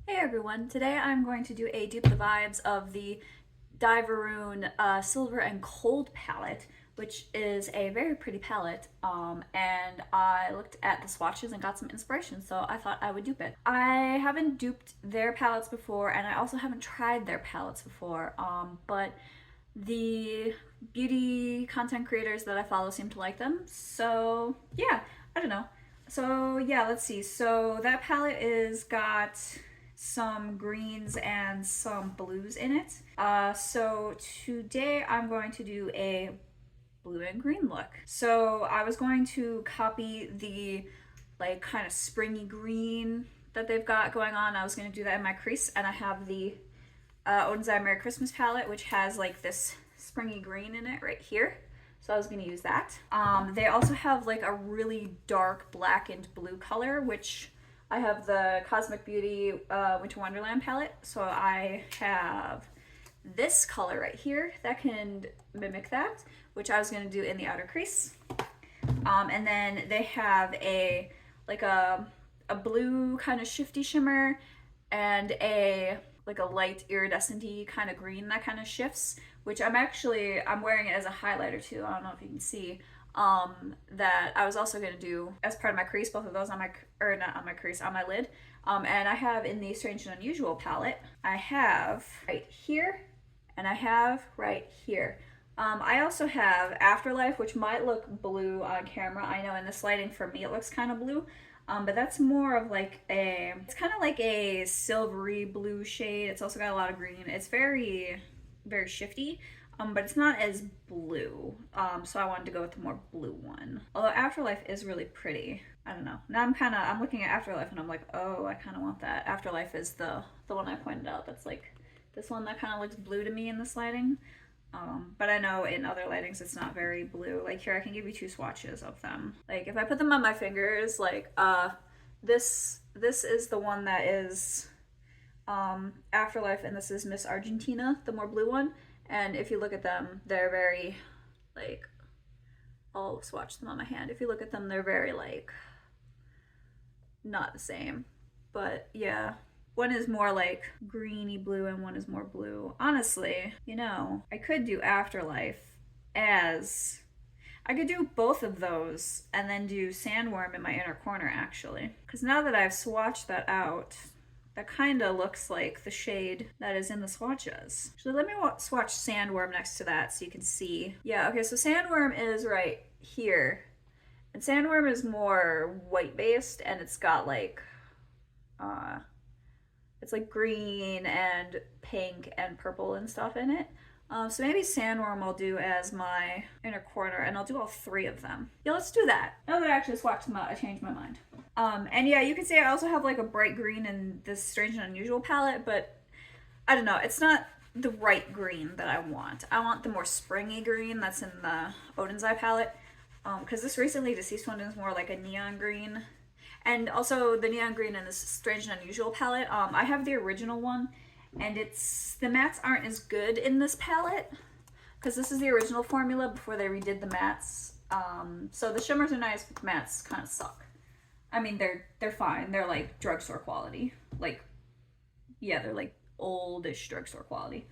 Hey everyone, today I'm going to do a Dupe the Vibes of the Dieverune Silver and Cold palette, which is a very pretty palette, and I looked at the swatches and got some inspiration, so I thought I would dupe it. I haven't duped their palettes before, and I also haven't tried their palettes before, but the beauty content creators that I follow seem to like them, so yeah, I don't know. So yeah, let's see. So that palette is got some greens and some blues in it. So today I'm going to do a blue and green look. So I was going to copy the like kind of springy green that they've got going on. I was going to do that in my crease, and I have the Oden's Merry Christmas palette, which has like this springy green in it right here. So I was going to use that. They also have like a really dark black and blue color, which I have the Cosmic Beauty Winter Wonderland palette. So I have this color right here that can mimic that, which I was going to do in the outer crease. And then they have a like a blue kind of shifty shimmer and a like a light iridescent-y kind of green that kind of shifts, which I'm wearing it as a highlighter too. I don't know if you can see. That I was also gonna do as part of my crease, both of those on my, or not on my crease, on my lid. And I have in the Strange and Unusual palette, I have right here, and I have right here. I also have Afterlife, which might look blue on camera. I know in this lighting for me it looks kind of blue, but that's more of like it's kind of like a silvery blue shade. It's also got a lot of green. It's very, very shifty, but it's not as blue. So I wanted to go with the more blue one. Although Afterlife is really pretty. I don't know. Now I'm looking at Afterlife and I'm like, oh, I kind of want that. Afterlife is the one I pointed out. That's like this one that kind of looks blue to me in this lighting. But I know in other lightings it's not very blue. Like here I can give you two swatches of them. Like if I put them on my fingers, like this is the one that is Afterlife, and this is Miss Argentina, the more blue one. And if you look at them, they're very like, I'll swatch them on my hand. If you look at them, they're very like not the same. But yeah, one is more like greeny blue and one is more blue. Honestly, you know, I could do Afterlife as, I could do both of those and then do Sandworm in my inner corner actually. Because now that I've swatched that out, that kind of looks like the shade that is in the swatches. Actually, let me swatch Sandworm next to that so you can see. Yeah, okay, so Sandworm is right here. And Sandworm is more white based, and it's got like, it's like green and pink and purple and stuff in it. So maybe Sandworm I'll do as my inner corner, and I'll do all three of them. Yeah, let's do that. Now that I actually swatched them out, I changed my mind. And yeah, you can see I also have like a bright green in this Strange and Unusual palette, but I don't know, it's not the right green that I want. I want the more springy green that's in the Oden's Eye palette, because this recently deceased one is more like a neon green. And also the neon green in this Strange and Unusual palette, I have the original one, and the mattes aren't as good in this palette, because this is the original formula before they redid the mattes. So the shimmers are nice, but the mattes kind of suck. I mean, they're fine. They're like drugstore quality. Like, yeah, they're like oldish drugstore quality.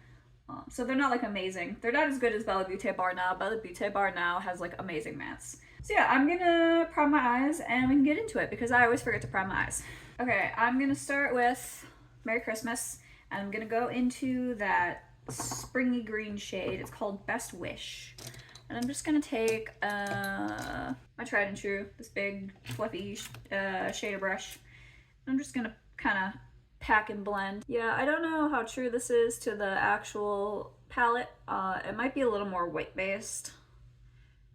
So they're not like amazing. They're not as good as Bellabeautebar Now. Bellabeautebar Now has like amazing mattes. So yeah, I'm gonna prime my eyes and we can get into it because I always forget to prime my eyes. Okay, I'm gonna start with Merry Christmas, and I'm gonna go into that springy green shade. It's called Best Wish. And I'm just gonna take my tried and true, this big fluffy shader brush. I'm just gonna kind of pack and blend. Yeah, I don't know how true this is to the actual palette. It might be a little more white based,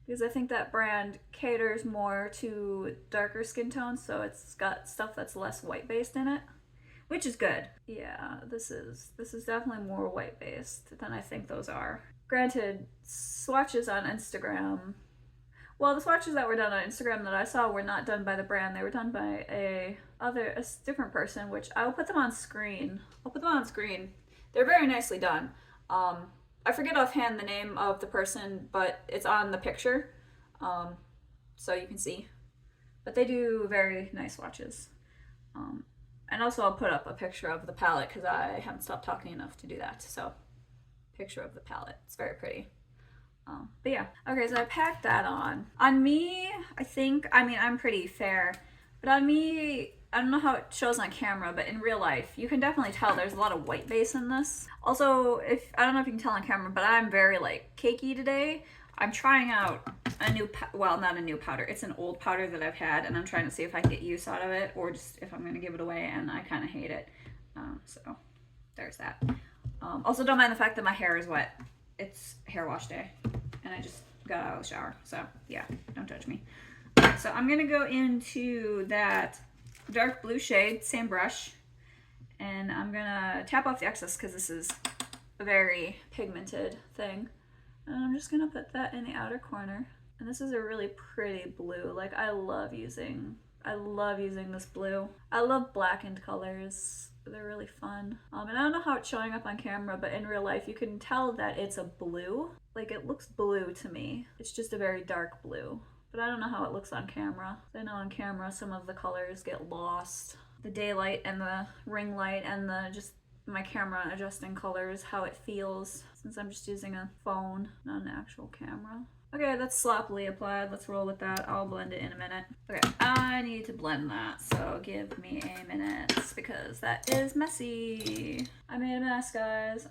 because I think that brand caters more to darker skin tones, so it's got stuff that's less white based in it, which is good. Yeah, this is definitely more white based than I think those are. Granted, swatches on Instagram, well, the swatches that were done on Instagram that I saw were not done by the brand. They were done by a different person, which I'll put them on screen. They're very nicely done. I forget offhand the name of the person, but it's on the picture, so you can see. But they do very nice swatches. And also I'll put up a picture of the palette because I haven't stopped talking enough to do that. So, picture of the palette. It's very pretty. But yeah. Okay, so I packed that on. On me, I think, I mean, I'm pretty fair. But on me, I don't know how it shows on camera, but in real life, you can definitely tell there's a lot of white base in this. Also, I don't know if you can tell on camera, but I'm very, like, cakey today. I'm trying out a new, well, not a new powder. It's an old powder that I've had, and I'm trying to see if I can get use out of it, or just if I'm going to give it away, and I kind of hate it. So, there's that. Also, don't mind the fact that my hair is wet. It's hair wash day, and I just got out of the shower. So, yeah, don't judge me. So, I'm going to go into that dark blue shade, same brush, and I'm going to tap off the excess because this is a very pigmented thing. And I'm just gonna put that in the outer corner. And this is a really pretty blue. Like, I love using this blue. I love blackened colors. They're really fun. And I don't know how it's showing up on camera, but in real life you can tell that it's a blue. Like, it looks blue to me. It's just a very dark blue. But I don't know how it looks on camera. I know on camera some of the colors get lost. The daylight and the ring light and the just my camera adjusting colors, how it feels, since I'm just using a phone, not an actual camera. Okay, that's sloppily applied. Let's roll with that. I'll blend it in a minute. Okay, I need to blend that, so give me a minute, because that is messy. I made a mess, guys.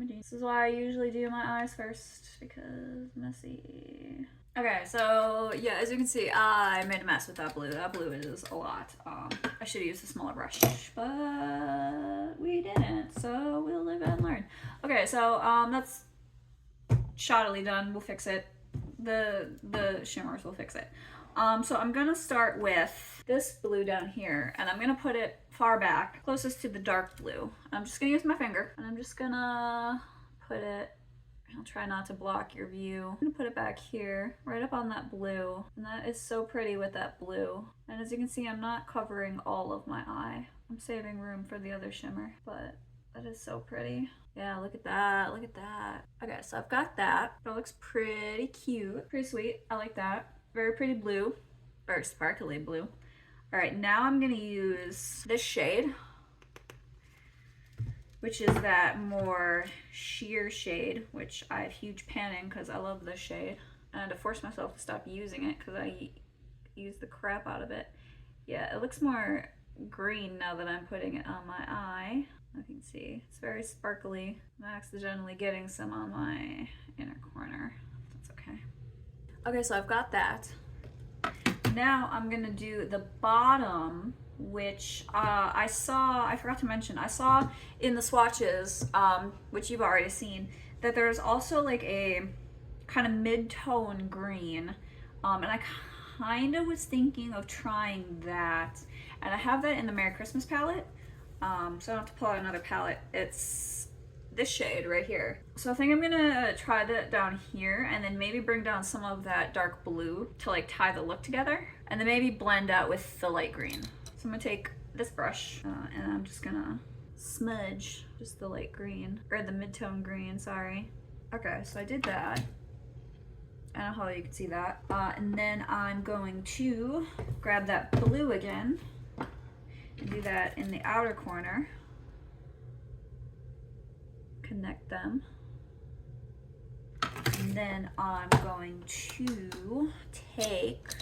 This is why I usually do my eyes first, because messy. Okay, so yeah, as you can see, I made a mess with that blue. That blue is a lot. I should have used a smaller brush, but we didn't, so we'll live and learn. Okay, so that's shoddily done. We'll fix it. The shimmers will fix it. So I'm gonna start with this blue down here, and I'm gonna put it far back, closest to the dark blue. I'm just gonna use my finger, and I'm just gonna put it. I'll try not to block your view. I'm gonna put it back here, right up on that blue. And that is so pretty with that blue. And as you can see, I'm not covering all of my eye. I'm saving room for the other shimmer, but that is so pretty. Yeah, look at that, look at that. Okay, so I've got that. That looks pretty cute, pretty sweet. I like that. Very pretty blue, very sparkly blue. All right, now I'm gonna use this shade, which is that more sheer shade, which I have huge pan in because I love this shade. I had to force myself to stop using it because I use the crap out of it. Yeah, it looks more green now that I'm putting it on my eye. You can see it's very sparkly. I'm accidentally getting some on my inner corner. That's okay. Okay, so I've got that. Now I'm gonna do the bottom, which I forgot to mention, I saw in the swatches, which you've already seen, that there's also like a kind of mid-tone green, and I kind of was thinking of trying that, and I have that in the Merry Christmas palette, so I don't have to pull out another palette. It's this shade right here. So I think I'm gonna try that down here, and then maybe bring down some of that dark blue to like tie the look together, and then maybe blend out with the light green. So I'm gonna take this brush and I'm just gonna smudge just the light green, or the mid-tone green, sorry. Okay, so I did that. I don't know how you can see that. And then I'm going to grab that blue again and do that in the outer corner. Connect them. And then I'm going to take,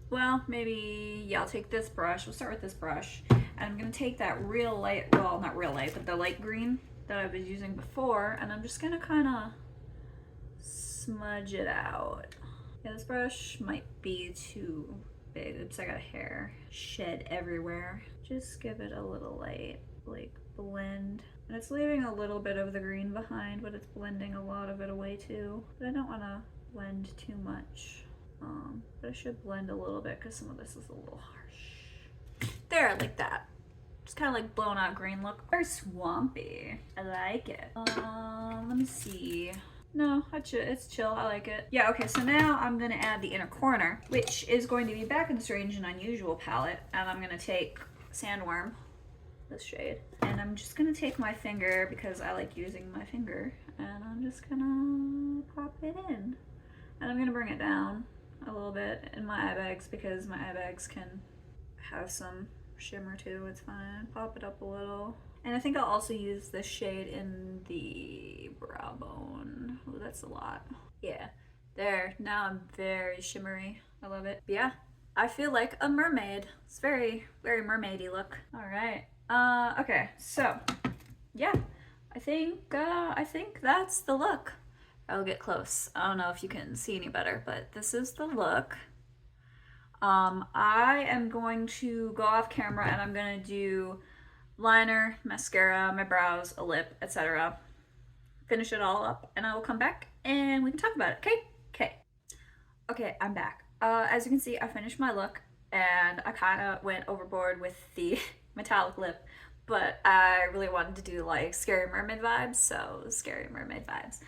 well, maybe, yeah, I'll take this brush. We'll start with this brush. And I'm going to take that real light, well, not real light, but the light green that I was using before, and I'm just going to kind of smudge it out. Yeah, this brush might be too big. Oops, I got a hair shed everywhere. Just give it a little light, like blend. And it's leaving a little bit of the green behind, but it's blending a lot of it away too. But I don't want to blend too much. But I should blend a little bit because some of this is a little harsh. There, like that. Just kind of like blown out green look. Very swampy. I like it. Let me see. No, it's chill. I like it. Yeah, okay, so now I'm going to add the inner corner, which is going to be back in the Strange and Unusual palette. And I'm going to take Sandworm, this shade, and I'm just going to take my finger, because I like using my finger, and I'm just going to pop it in. And I'm going to bring it down a little bit in my eye bags, because my eye bags can have some shimmer too, it's fine. Pop it up a little. And I think I'll also use this shade in the brow bone. Oh, that's a lot. Yeah, there, now I'm very shimmery. I love it. But yeah, I feel like a mermaid. It's very, very mermaidy look. All right, okay, so yeah, I think that's the look. I'll get close. I don't know if you can see any better, but this is the look. I am going to go off camera and I'm gonna do liner, mascara, my brows, a lip, etc. Finish it all up and I will come back and we can talk about it, okay? Okay, I'm back. As you can see, I finished my look and I kind of went overboard with the metallic lip, but I really wanted to do like scary mermaid vibes, so scary mermaid vibes.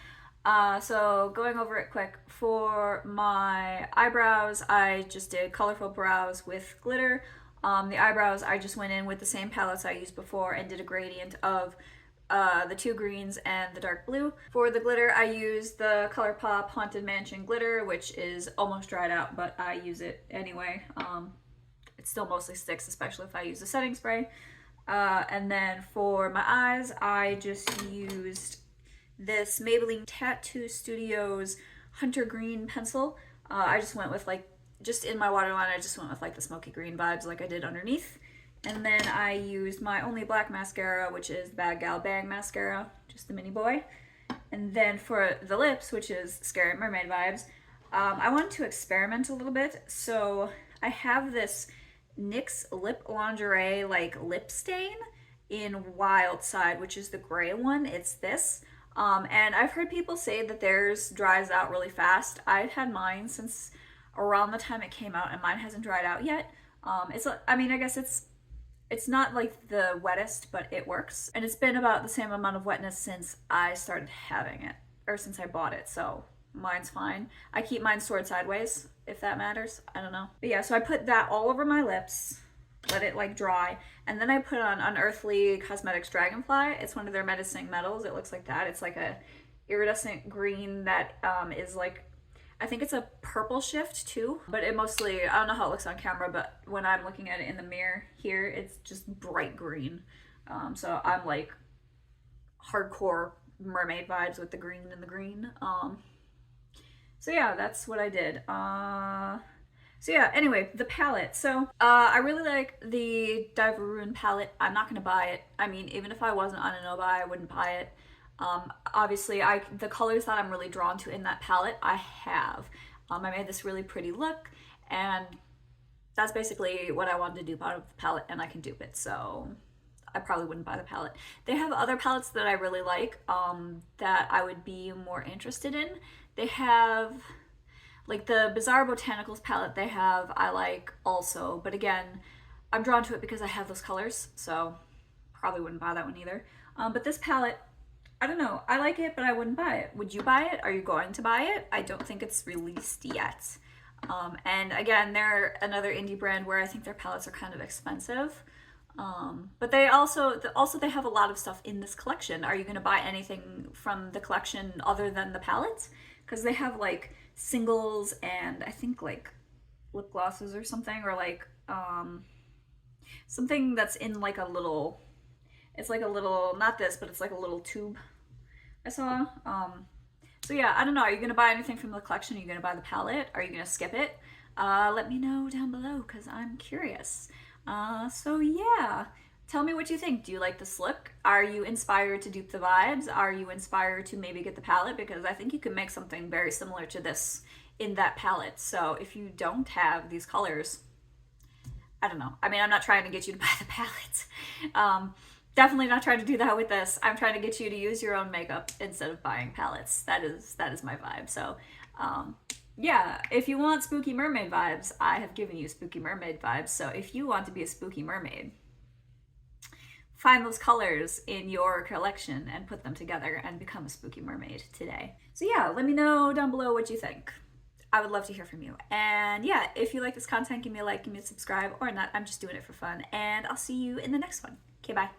So going over it quick, for my eyebrows, I just did colorful brows with glitter. The eyebrows, I just went in with the same palettes I used before and did a gradient of the two greens and the dark blue. For the glitter, I used the Colourpop Haunted Mansion glitter, which is almost dried out, but I use it anyway. It still mostly sticks, especially if I use the setting spray. And then for my eyes, I just used this Maybelline Tattoo Studios Hunter Green pencil. I just went with like, just in my waterline, I just went with like the smoky green vibes like I did underneath. And then I used my only black mascara, which is the Badgal Bang Mascara, just the mini boy. And then for the lips, which is Scary Mermaid vibes, I wanted to experiment a little bit. So I have this NYX Lip Lingerie like lip stain in Wild Side, which is the gray one. It's this. And I've heard people say that theirs dries out really fast. I've had mine since around the time it came out and mine hasn't dried out yet. I mean, I guess it's not like the wettest, but it works. And it's been about the same amount of wetness since I started having it, or since I bought it, so mine's fine. I keep mine stored sideways, if that matters. I don't know. But yeah, so I put that all over my lips, let it like dry, and then I put on Unearthly Cosmetics Dragonfly. It's one of their Menacing metals. It looks like that. It's like a iridescent green that is like, I think it's a purple shift too, but it mostly, I don't know how it looks on camera, but when I'm looking at it in the mirror here, it's just bright green. So I'm like hardcore mermaid vibes with the green and the green. So yeah, that's what I did. So yeah, anyway, the palette. So I really like the Dieverune palette. I'm not gonna buy it. I mean, even if I wasn't on a no buy, I wouldn't buy it. Obviously, the colors that I'm really drawn to in that palette, I have. I made this really pretty look, and that's basically what I wanted to dupe out of the palette, and I can dupe it, so I probably wouldn't buy the palette. They have other palettes that I really like, that I would be more interested in. They have, like the Bizarre Botanicals palette they have, I like also, but again, I'm drawn to it because I have those colors, so probably wouldn't buy that one either. But this palette, I don't know, I like it, but I wouldn't buy it. Would you buy it? Are you going to buy it? I don't think it's released yet. And again, they're another indie brand where I think their palettes are kind of expensive. But they also they have a lot of stuff in this collection. Are you going to buy anything from the collection other than the palettes? Because they have like singles and I think like lip glosses or something, or like something that's in like a little, it's like a little, not this, but it's like a little tube I saw. So yeah, I don't know. Are you going to buy anything from the collection? Are you going to buy the palette? Are you going to skip it? Let me know down below because I'm curious. So yeah, tell me what you think. Do you like this look? Are you inspired to dupe the vibes? Are you inspired to maybe get the palette? Because I think you can make something very similar to this in that palette. So if you don't have these colors, I don't know. I mean, I'm not trying to get you to buy the palette. Definitely not trying to do that with this. I'm trying to get you to use your own makeup instead of buying palettes. That is my vibe. So yeah, if you want spooky mermaid vibes, I have given you spooky mermaid vibes. So if you want to be a spooky mermaid, find those colors in your collection and put them together and become a spooky mermaid today. So yeah, let me know down below what you think. I would love to hear from you. And yeah, if you like this content, give me a like, give me a subscribe, or not. I'm just doing it for fun. And I'll see you in the next one. Okay, bye.